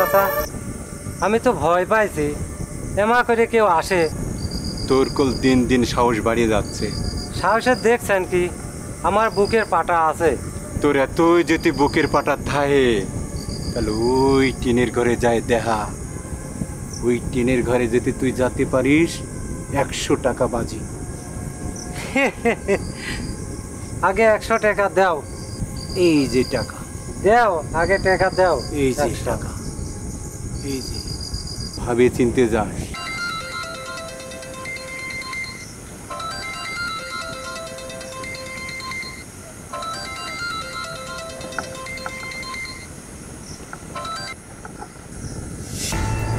চাচা, আমি তো ভয় পাইছি, এমা করে কেউ আসে। তোর কল দিন দিন সাহস বাড়িয়ে যাচ্ছে। সাহসের দেখছেন কি, আমার বুকের পাটা আছে। তোর এতই যদি বুকের পাটা থাহে, তাহলে ওই টিনের ঘরে যায় দেখা। ওই টিনের ঘরে যদি তুই যেতে পারিস, 100 টাকা বাজি। আগে 100 টাকা দাও। এই যে টাকা দাও, আগে টাকা দাও। এই যে টাকা, এই যে ভাবে চিনতে যাস।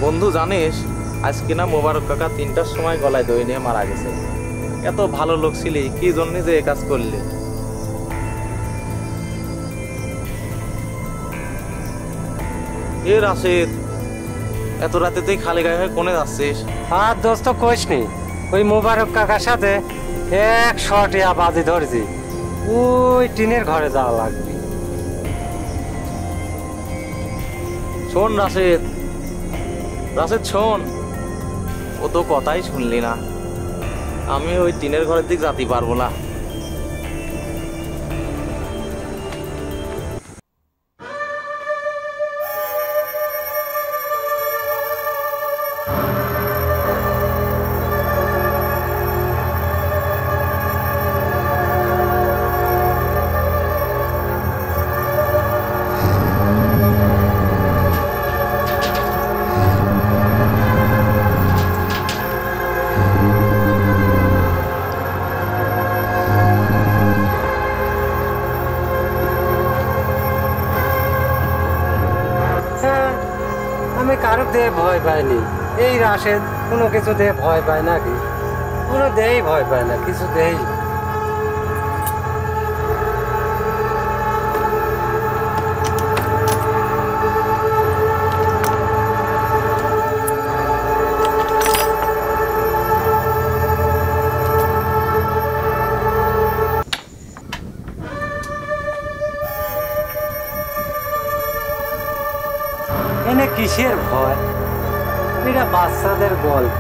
বন্ধু জানিস, আজকে না মোবারক কাকা 3টার সময় গলায় দই নিয়ে মারা গেছে। এত ভালো লোক ছিলি, কি জন্য যে এ কাজ করলি? এ রাশেদ, এত রাতে তুই খালি গায়ে হয়ে কোনে যাচ্ছিস? আর দোস্ত কইস নি, ওই মোবারক কাকার সাথে 100 টাকা বাজি ধরেছি। ওই টিনের ঘরে যাওয়া লাগবে। শোন রাশেদ, রাশেদ শোন, ও তো কথাই শুনলি না। আমি ওই টিনের ঘরের দিক যেতে পারবো না। আমি কারো দিয়ে ভয় পাইনি। এই রাশেদ কোনো কিছু দিয়ে ভয় পায় নাকি? কোনো দেই ভয় পায় না, কিছু দেই। এনে কিসের ভয়? এটা বাচ্চাদের গল্প,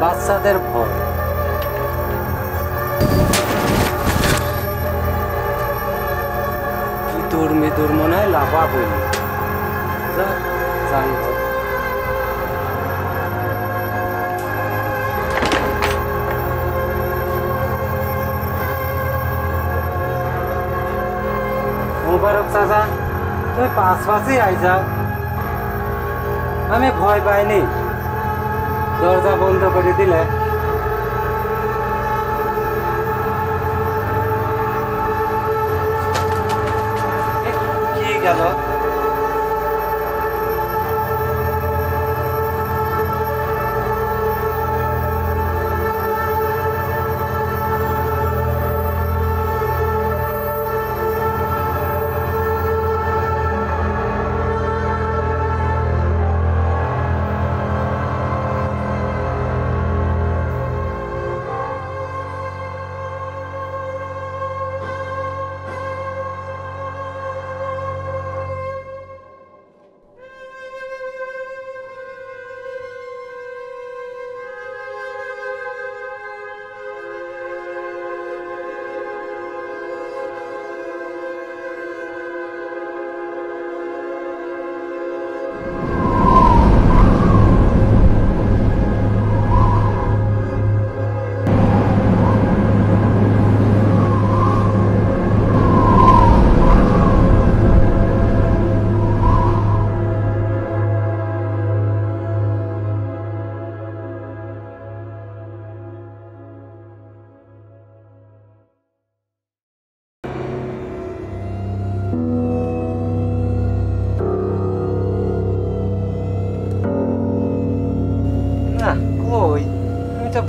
বাচ্চাদের ভয়। ইঁদুর মিদুর মনে হয় লাফা বলি। যাই হোক, মোবারক চাচা, তুমি পাশে আই যাও। আমি ভয় পাইনি, দরজা বন্ধ করে দিলে। কি গেল?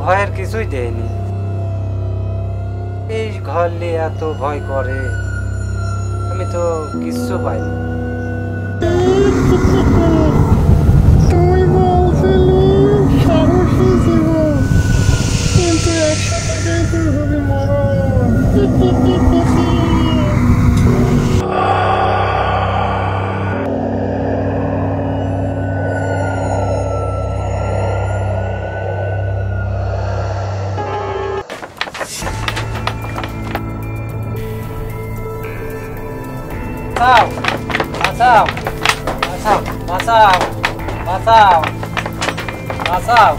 ভয়ের কিছুই দেয়নি। এই ঘর নিয়ে এত ভয় করে, আমি তো কিচ্ছু পাইনি। তুই বলছিলি সাহসী জীবন, কিন্তু একসাথে তুই হবি মরণ। বাঁচাও বাঁচাও বাঁচাও বাঁচাও বাঁচাও বাঁচাও